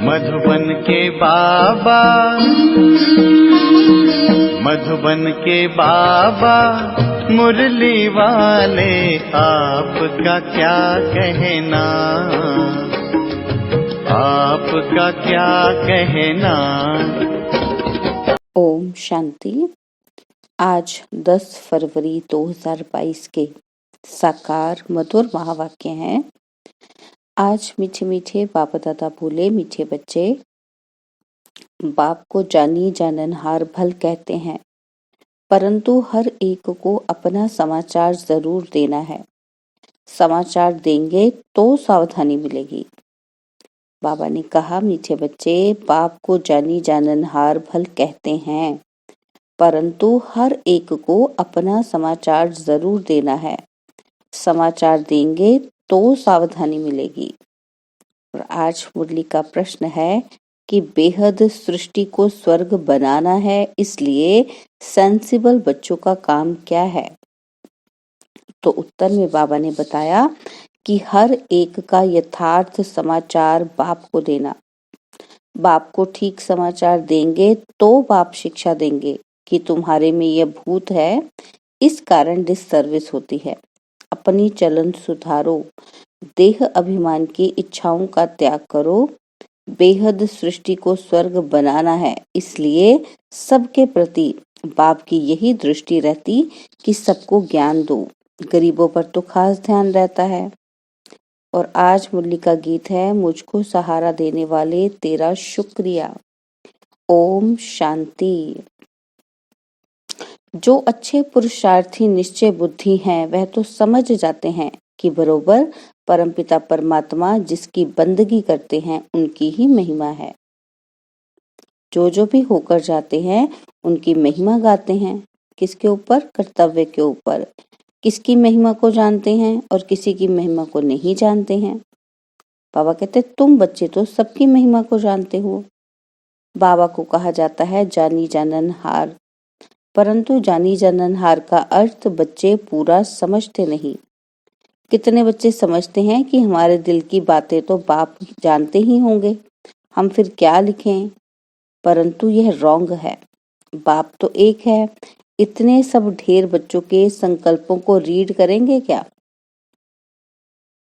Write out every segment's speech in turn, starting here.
मधुबन के बाबा, मधुबन के बाबा मुरली वाले, आपका क्या कहना, आपका क्या कहना। ओम शांति। आज 10 फरवरी 2022 के साकार मधुर महावाक्य हैं। आज मीठे मीठे बाप दादा बोले, मीठे बच्चे, बाप को जानी जाननहार भल कहते हैं, परंतु हर एक को अपना समाचार जरूर देना है। समाचार देंगे तो सावधानी मिलेगी। बाबा ने कहा, मीठे बच्चे, बाप को जानी जाननहार भल कहते हैं, परंतु हर एक को अपना समाचार जरूर देना है। समाचार देंगे तो सावधानी मिलेगी। और आज मुरली का प्रश्न है कि बेहद सृष्टि को स्वर्ग बनाना है, इसलिए सेंसिबल बच्चों का काम क्या है? तो उत्तर में बाबा ने बताया कि हर एक का यथार्थ समाचार बाप को देना। बाप को ठीक समाचार देंगे तो बाप शिक्षा देंगे कि तुम्हारे में यह भूत है, इस कारण डिससर्विस होती है। अपनी चलन सुधारो, देह अभिमान की इच्छाओं का त्याग करो। बेहद सृष्टि को स्वर्ग बनाना है, इसलिए सबके प्रति बाप की यही दृष्टि रहती कि सबको ज्ञान दो। गरीबों पर तो खास ध्यान रहता है। और आज मुरली का गीत है, मुझको सहारा देने वाले तेरा शुक्रिया। ओम शांति। जो अच्छे पुरुषार्थी निश्चय बुद्धि हैं, वह तो समझ जाते हैं कि बरोबर परमपिता परमात्मा जिसकी बंदगी करते हैं उनकी ही महिमा है। जो भी होकर जाते हैं उनकी महिमा गाते हैं। किसके ऊपर? कर्तव्य के ऊपर। किसकी महिमा को जानते हैं और किसी की महिमा को नहीं जानते हैं। बाबा कहते, तुम बच्चे तो सबकी महिमा को जानते हो। बाबा को कहा जाता है जानी जाननहार, परंतु जानी जाननहार का अर्थ बच्चे पूरा समझते नहीं। कितने बच्चे समझते हैं कि हमारे दिल की बातें तो बाप जानते ही होंगे, हम फिर क्या लिखें। परंतु यह रॉन्ग है। बाप तो एक है, इतने सब ढेर बच्चों के संकल्पों को रीड करेंगे क्या?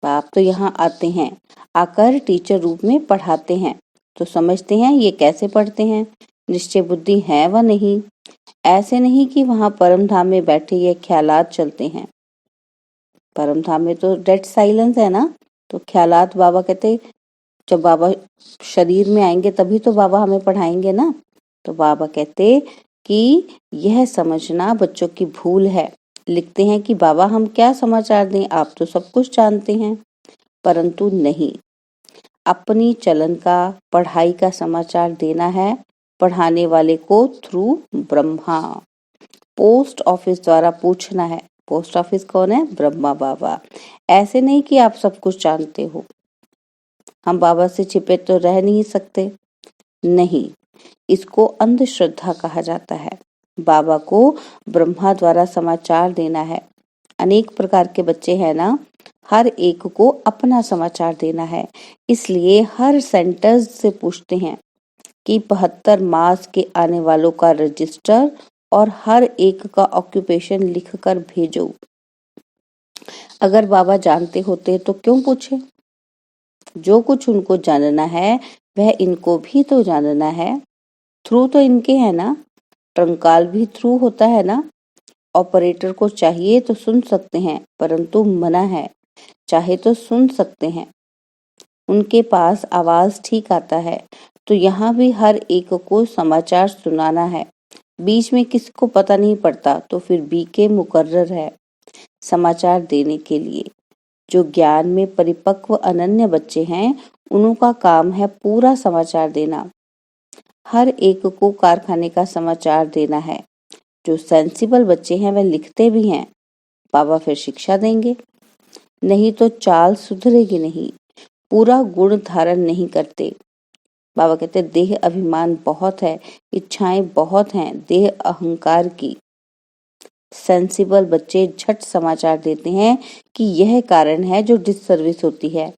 बाप तो यहाँ आते हैं, आकर टीचर रूप में पढ़ाते हैं, तो समझते हैं ये कैसे पढ़ते हैं, निश्चय बुद्धि है व नहीं। ऐसे नहीं कि वहां परम धाम में बैठे ये ख्यालात चलते हैं। परम धाम में तो डेड साइलेंस है ना, तो ख्यालात बाबा कहते जब बाबा शरीर में आएंगे तभी तो बाबा हमें पढ़ाएंगे ना। तो बाबा कहते कि यह समझना बच्चों की भूल है। लिखते हैं कि बाबा हम क्या समाचार दें, आप तो सब कुछ जानते हैं, परंतु नहीं। अपनी चलन का, पढ़ाई का समाचार देना है पढ़ाने वाले को थ्रू ब्रह्मा। पोस्ट ऑफिस द्वारा पूछना है। पोस्ट ऑफिस कौन है? ब्रह्मा बाबा। ऐसे नहीं कि आप सब कुछ जानते हो, हम बाबा से छिपे तो रह नहीं सकते। नहीं, इसको अंधश्रद्धा कहा जाता है। बाबा को ब्रह्मा द्वारा समाचार देना है। अनेक प्रकार के बच्चे हैं ना, हर एक को अपना समाचार देना है। इसलिए हर सेंटर्स से पूछते हैं कि 72 मास के आने वालों का रजिस्टर और हर एक का ऑक्यूपेशन लिखकर भेजो। अगर बाबा जानते होते तो क्यों पूछे? जो कुछ उनको जानना है वह इनको भी तो जानना है। थ्रू तो इनके है ना, ट्रंकाल भी थ्रू होता है ना। ऑपरेटर को चाहिए तो सुन सकते हैं, परंतु मना है, चाहे तो सुन सकते हैं। उनके पास आवाज ठीक आता है, तो यहाँ भी हर एक को समाचार सुनाना है। बीच में किसको पता नहीं पड़ता तो फिर बीके मुकर्रर है समाचार देने के लिए। जो ज्ञान में परिपक्व अनन्य बच्चे हैं, उनका काम है पूरा समाचार देना। हर एक को कारखाने का समाचार देना है। जो सेंसिबल बच्चे हैं वह लिखते भी हैं, बाबा फिर शिक्षा देंगे। नहीं तो चाल सुधरेगी नहीं, पूरा गुण धारण नहीं करते। बाबा कहते देह अभिमान बहुत है, इच्छाएं बहुत हैं, देह अहंकार की। सेंसिबल बच्चे झट समाचार देते हैं कि यह कारण है जो डिससर्विस होती है,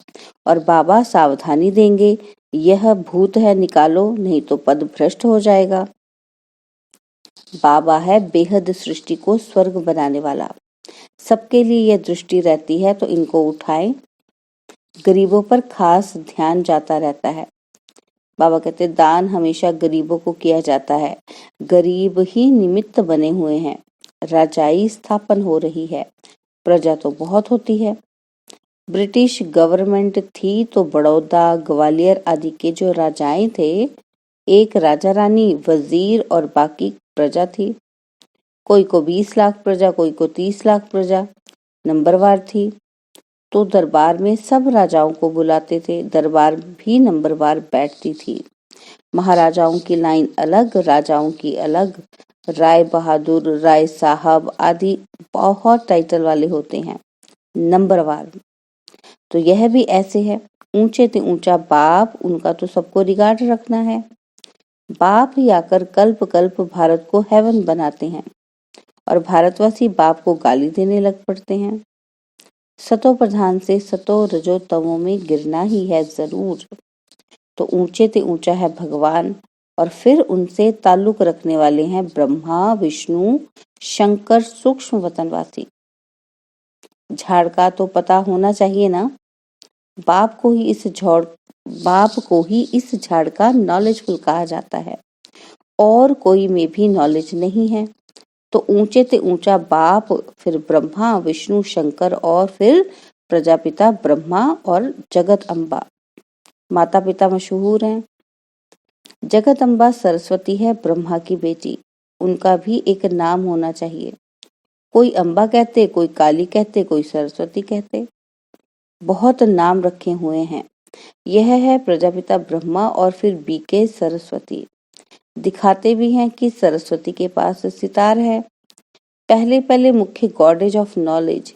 और बाबा सावधानी देंगे यह भूत है, निकालो, नहीं तो पद भ्रष्ट हो जाएगा। बाबा है बेहद सृष्टि को स्वर्ग बनाने वाला। सबके लिए यह दृष्टि रहती है तो इनको उठाएं। गरीबों पर खास ध्यान जाता रहता है। बाबा कहते दान हमेशा गरीबों को किया जाता है। गरीब ही निमित्त बने हुए हैं। राजाई स्थापन हो रही है, प्रजा तो बहुत होती है। ब्रिटिश गवर्नमेंट थी तो बड़ौदा, ग्वालियर आदि के जो राजाएं थे, एक राजा रानी, वजीर और बाकी प्रजा थी। कोई को 20 लाख प्रजा, कोई को 30 लाख प्रजा नंबरवार थी। तो दरबार में सब राजाओं को बुलाते थे। दरबार भी नंबरवार बैठती थी। महाराजाओं की लाइन अलग, राजाओं की अलग। राय बहादुर, राय साहब आदि बहुत टाइटल वाले होते हैं, नंबरवार। तो यह भी ऐसे है। ऊंचे से ऊंचा बाप, उनका तो सबको रिगार्ड रखना है। बाप ही आकर कल्प कल्प भारत को हेवन बनाते हैं और भारतवासी बाप को गाली देने लग पड़ते हैं। सतो प्रधान से सतो रजो तमो में गिरना ही है जरूर। तो ऊंचे से ऊंचा है भगवान और फिर उनसे ताल्लुक रखने वाले हैं ब्रह्मा, विष्णु, शंकर, सूक्ष्म वतनवासी। झाड़ का तो पता होना चाहिए ना। बाप को ही इस झाड़ का नॉलेजफुल कहा जाता है और कोई में भी नॉलेज नहीं है। तो ऊंचे से ऊंचा बाप, फिर ब्रह्मा, विष्णु, शंकर और फिर प्रजापिता ब्रह्मा और जगत अम्बा। माता पिता मशहूर हैं। जगत अम्बा सरस्वती है, ब्रह्मा की बेटी। उनका भी एक नाम होना चाहिए। कोई अम्बा कहते, कोई काली कहते, कोई सरस्वती कहते। बहुत नाम रखे हुए हैं। यह है प्रजापिता ब्रह्मा और फिर बीके सरस्वती। दिखाते भी हैं कि सरस्वती के पास सितार है। पहले पहले मुख्य गॉडेज ऑफ नॉलेज,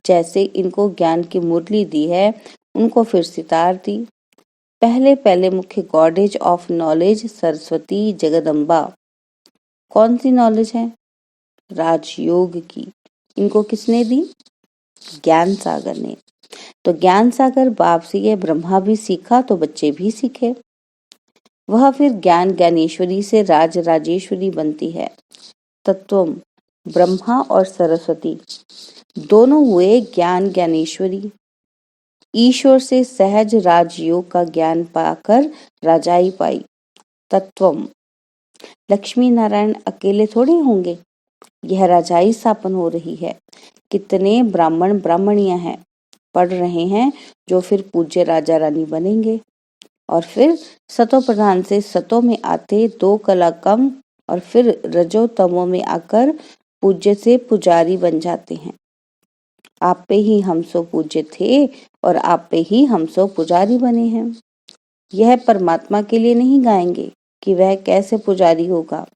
जैसे इनको ज्ञान की मुरली दी है, उनको फिर सितार दी। पहले पहले मुख्य goddess of knowledge Saraswati Jagdamba. कौन सी नॉलेज है? राजयोग की। इनको किसने दी? ज्ञान सागर ने। तो ज्ञान सागर बाप से ये ब्रह्मा भी सीखा तो बच्चे भी सीखे। वह फिर ज्ञान ज्ञानेश्वरी से राज राजेश्वरी बनती है। तत्वम ब्रह्मा और सरस्वती दोनों हुए ज्ञान ज्ञानेश्वरी। ईश्वर से सहज राजयोग का ज्ञान पाकर राजाई पाई। तत्वम लक्ष्मी नारायण अकेले थोड़े होंगे, यह राजाई स्थापन हो रही है। कितने ब्राह्मण ब्राह्मणियां हैं, पढ़ रहे हैं, जो फिर पूज्य राजा रानी बनेंगे। और फिर सतो प्रधान से सतो में आते 2 कला कम और फिर रजो तमो में आकर पूज्य से पुजारी बन जाते हैं। आप पे ही हम सो पूज्य थे और आप पे ही हम सो पुजारी बने हैं। यह परमात्मा के लिए नहीं गाएंगे कि वह कैसे पुजारी होगा।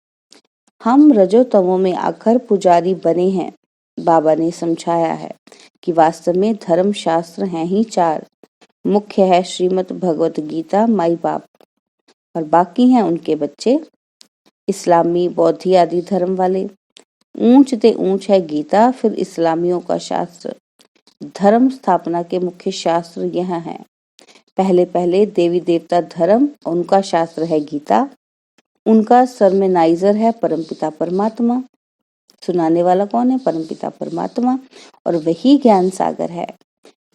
हम रजो तमो में आकर पुजारी बने हैं। बाबा ने समझाया है कि वास्तव में धर्म शास्त्र हैं ही 4। मुख्य है श्रीमद् भगवत गीता, माई बाप, और बाकी हैं उनके बच्चे, इस्लामी, बौद्धि आदि धर्म वाले। ऊंच ते ऊंच है गीता, फिर इस्लामियों का शास्त्र। धर्म स्थापना के मुख्य शास्त्र यह हैं। पहले पहले देवी देवता धर्म, उनका शास्त्र है गीता। उनका सरमेनाइजर है परमपिता परमात्मा। सुनाने वाला कौन है? परमपिता परमात्मा। और वही ज्ञान सागर है।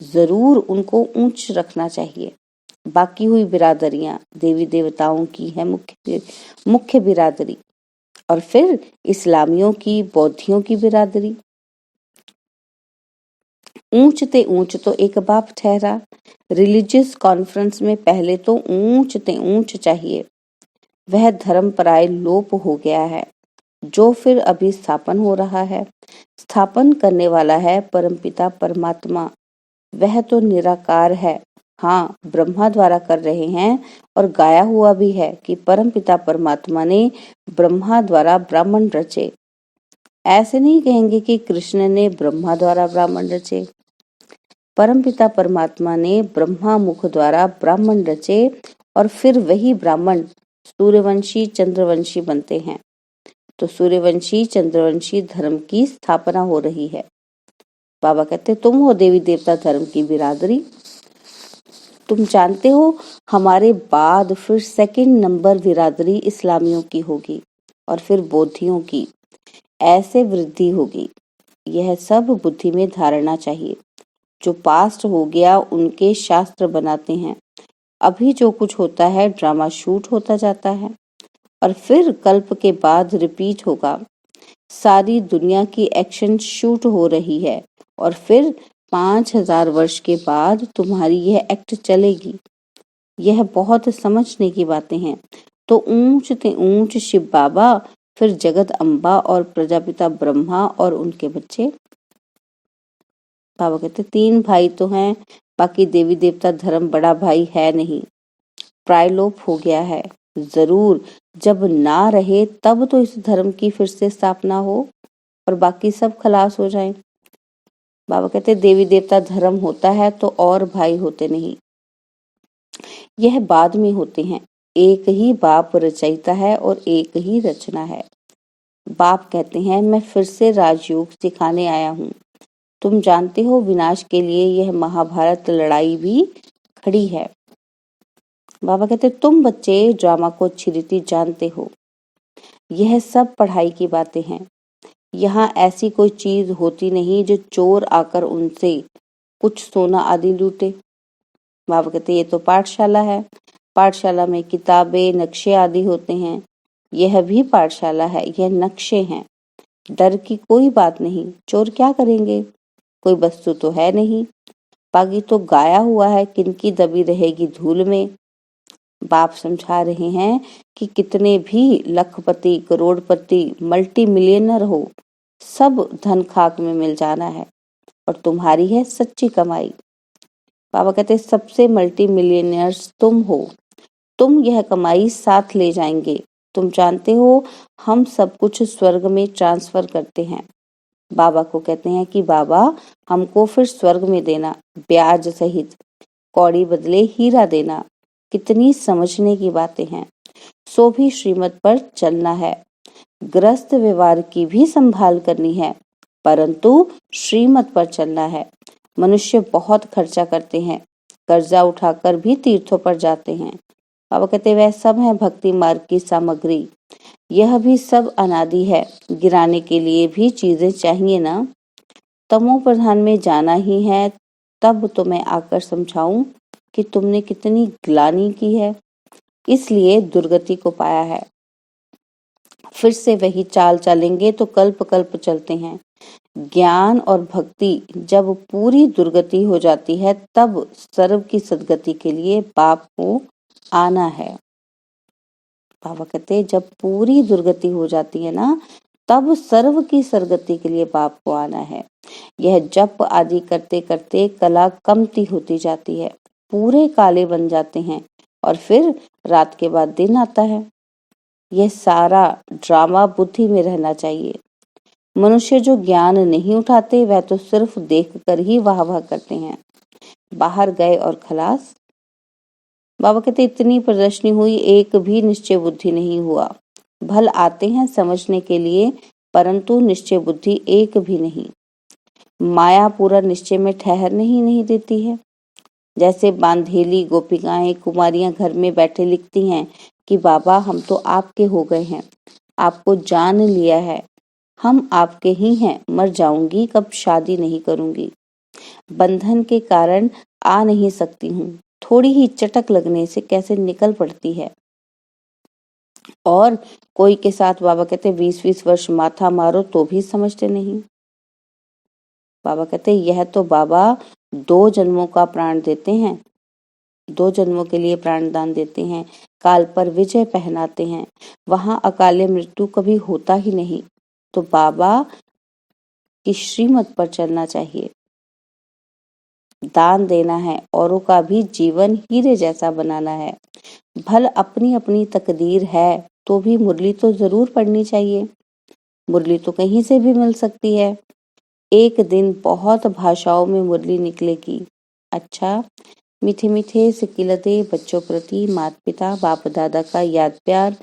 जरूर उनको ऊंच रखना चाहिए। बाकी हुई बिरादरियां देवी देवताओं की है मुख्य बिरादरी, और फिर इस्लामियों की, बौद्धियों की बिरादरी। ऊंच ते ऊंच तो एक बाप ठहरा। रिलीजियस कॉन्फ्रेंस में पहले तो ऊंच ते ऊंच चाहिए। वह धर्म पराय लोप हो गया है, जो फिर अभी स्थापन हो रहा है। स्थापन करने वाला है परमपिता परमात्मा। वह तो निराकार है। हाँ, ब्रह्मा द्वारा कर रहे हैं और गाया हुआ भी है कि परमपिता परमात्मा ने ब्रह्मा द्वारा ब्राह्मण रचे। ऐसे नहीं कहेंगे कि कृष्ण ने ब्रह्मा द्वारा ब्राह्मण रचे। परमपिता परमात्मा ने ब्रह्मा मुख द्वारा ब्राह्मण रचे और फिर वही ब्राह्मण सूर्यवंशी चंद्रवंशी बनते हैं। तो सूर्यवंशी चंद्रवंशी धर्म की स्थापना हो रही है। बाबा कहते तुम हो देवी देवता धर्म की बिरादरी। तुम जानते हो हमारे बाद फिर सेकंड नंबर बिरादरी इस्लामियों की होगी और फिर बौद्धियों की। ऐसे वृद्धि होगी। यह सब बुद्धि में धारणा चाहिए। जो पास्ट हो गया उनके शास्त्र बनाते हैं। अभी जो कुछ होता है ड्रामा शूट होता जाता है और फिर कल्प के बाद रिपीट होगा। सारी दुनिया की एक्शन शूट हो रही है और फिर 5000 वर्ष के बाद तुम्हारी यह एक्ट चलेगी। यह बहुत समझने की बातें हैं। तो ऊंच ते ऊंच शिव बाबा, फिर जगत अम्बा और प्रजापिता ब्रह्मा और उनके बच्चे। बाबा कहते 3 भाई तो हैं, बाकी देवी देवता धर्म बड़ा भाई है नहीं, प्रायलोप हो गया है। जरूर जब ना रहे तब तो इस धर्म की फिर से स्थापना हो और बाकी सब खलास हो जाएं। बाबा कहते देवी देवता धर्म होता है तो और भाई होते नहीं, यह बाद में होते हैं। एक ही बाप रचयिता है और एक ही रचना है। बाप कहते हैं मैं फिर से राजयोग सिखाने आया हूँ। तुम जानते हो विनाश के लिए यह महाभारत लड़ाई भी खड़ी है। बाबा कहते तुम बच्चे ड्रामा को अच्छी रीति जानते हो। यह सब पढ़ाई की बातें हैं। यहाँ ऐसी कोई चीज होती नहीं जो चोर आकर उनसे कुछ सोना आदि लूटे। बाबा कहते ये तो पाठशाला है। पाठशाला में किताबें नक्शे आदि होते हैं। यह भी पाठशाला है, यह नक्शे हैं। डर की कोई बात नहीं। चोर क्या करेंगे? कोई वस्तु तो है नहीं। बाकी तो गाया हुआ है, किनकी दबी रहेगी धूल में। बाप समझा रहे हैं कि कितने भी लखपति करोड़पति मल्टी मिलियनर हो, सब धन खाक में मिल जाना है और तुम्हारी है सच्ची कमाई। बाबा कहते सबसे मल्टी मिलियनर्स तुम हो। तुम यह कमाई साथ ले जाएंगे। तुम जानते हो हम सब कुछ स्वर्ग में ट्रांसफर करते हैं। बाबा को कहते हैं कि बाबा हमको फिर स्वर्ग में देना, ब्याज सहित, कौड़ी बदले हीरा देना। कितनी समझने की बातें हैं। सो भी श्रीमत पर चलना है। ग्रस्त व्यवहार की भी संभाल करनी है, परंतु श्रीमत पर चलना है। मनुष्य बहुत खर्चा करते हैं, कर्जा उठाकर भी तीर्थों पर जाते हैं। बाबा कहते वह सब है भक्ति मार्ग की सामग्री। यह भी सब अनादि है। गिराने के लिए भी चीजें चाहिए ना। तमो प्रधान में जाना ही है, तब तो मैं आकर समझाऊं कि तुमने कितनी ग्लानि की है, इसलिए दुर्गति को पाया है। फिर से वही चाल चलेंगे तो कल्प कल्प चलते हैं। ज्ञान और भक्ति जब पूरी दुर्गति हो जाती है तब सर्व की सदगति के लिए बाप को आना है। बाबा कहते जब पूरी दुर्गति हो जाती है ना तब सर्व की सदगति के लिए बाप को आना है। यह जप आदि करते करते कला कमती होती जाती है, पूरे काले बन जाते हैं और फिर रात के बाद दिन आता है। यह सारा ड्रामा बुद्धि में रहना चाहिए। मनुष्य जो ज्ञान नहीं उठाते वह तो सिर्फ देखकर ही वाह वाह करते हैं। बाहर गए और खलास। बाबा कहते इतनी प्रदर्शनी हुई, एक भी निश्चय बुद्धि नहीं हुआ। भल आते हैं समझने के लिए, परंतु निश्चय बुद्धि एक भी नहीं। माया पूरा निश्चय में ठहरने ही नहीं देती है। जैसे बांधेली गोपिकाएं कुमारियां घर में बैठे लिखती हैं कि बाबा हम तो आपके हो गए हैं, आपको जान लिया है, हम आपके ही हैं, मर जाऊंगी कब शादी नहीं करूंगी, बंधन के कारण आ नहीं सकती हूँ, थोड़ी ही चटक लगने से कैसे निकल पड़ती है। और कोई के साथ बाबा कहते 20-20 वर्ष माथा मारो तो भी समझते नहीं। बाबा कहते यह तो बाबा 2 जन्मों का प्राण देते हैं, 2 जन्मों के लिए प्राण दान देते हैं, काल पर विजय पहनाते हैं, वहां अकाले मृत्यु कभी होता ही नहीं। तो बाबा की श्रीमत पर चलना चाहिए, दान देना है, औरों का भी जीवन हीरे जैसा बनाना है। भल अपनी अपनी तकदीर है तो भी मुरली तो जरूर पढ़नी चाहिए। मुरली तो कहीं से भी मिल सकती है। एक दिन बहुत भाषाओं में मुरली निकलेगी। अच्छा, मीठे मीठे सिकिलते बच्चों प्रति माता पिता बाप दादा का याद प्यार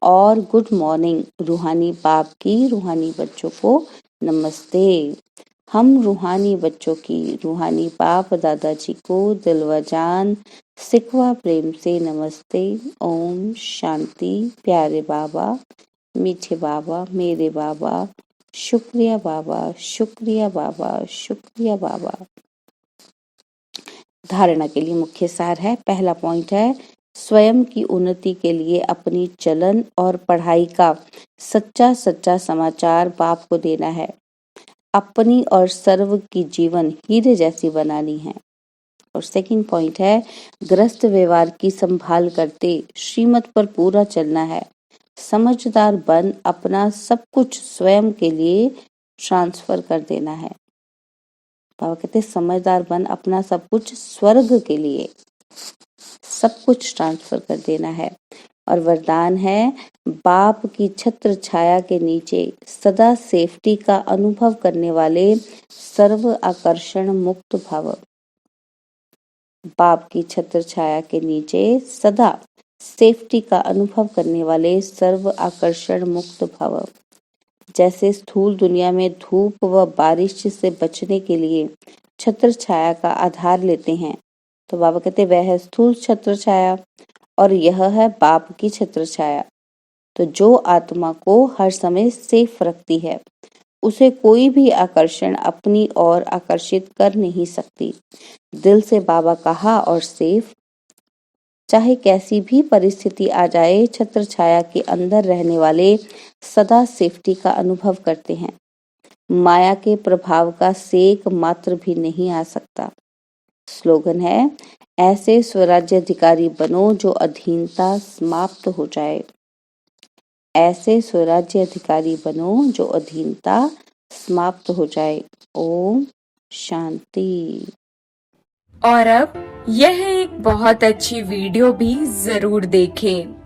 और गुड मॉर्निंग। रूहानी बाप की रूहानी बच्चों को नमस्ते। हम रूहानी बच्चों की रूहानी बाप दादाजी को दिल व जान सिखवा प्रेम से नमस्ते। ओम शांति। प्यारे बाबा, मीठे बाबा, मेरे बाबा, शुक्रिया बाबा, शुक्रिया बाबा, शुक्रिया बाबा। धारणा के लिए मुख्य सार है। पहला पॉइंट है, स्वयं की उन्नति के लिए अपनी चलन और पढ़ाई का सच्चा सच्चा समाचार बाप को देना है। अपनी और सर्व की जीवन हीरे जैसी बनानी है। और सेकंड पॉइंट है, ग्रस्त व्यवहार की संभाल करते श्रीमत पर पूरा चलना है। समझदार बन अपना सब कुछ स्वयं के लिए ट्रांसफर कर देना है। बाबा कहते समझदार बन अपना सब कुछ स्वर्ग के लिए सब कुछ ट्रांसफर कर देना है। और वरदान है, बाप की छत्र छाया के नीचे सदा सेफ्टी का अनुभव करने वाले सर्व आकर्षण मुक्त भव। बाप की छत्र छाया के नीचे सदा सेफ्टी का अनुभव करने वाले सर्व आकर्षण मुक्त भव। जैसे स्थूल दुनिया में धूप व बारिश से बचने के लिए छत्र छाया का आधार लेते हैं, तो बाबा कहते वह है स्थूल छत्र छाया और यह है बाप की छत्र छाया। तो जो आत्मा को हर समय सेफ रखती है, उसे कोई भी आकर्षण अपनी ओर आकर्षित कर नहीं सकती। दिल से बाबा कहा और सेफ, चाहे कैसी भी परिस्थिति आ जाए, छत्र छाया के अंदर रहने वाले सदा सेफ्टी का अनुभव करते हैं। माया के प्रभाव का सेक मात्र भी नहीं आ सकता। स्लोगन है, ऐसे स्वराज्य अधिकारी बनो जो अधीनता समाप्त हो जाए। ऐसे स्वराज्य अधिकारी बनो जो अधीनता समाप्त हो जाए। ओम शांति। और अब यह एक बहुत अच्छी वीडियो भी जरूर देखें।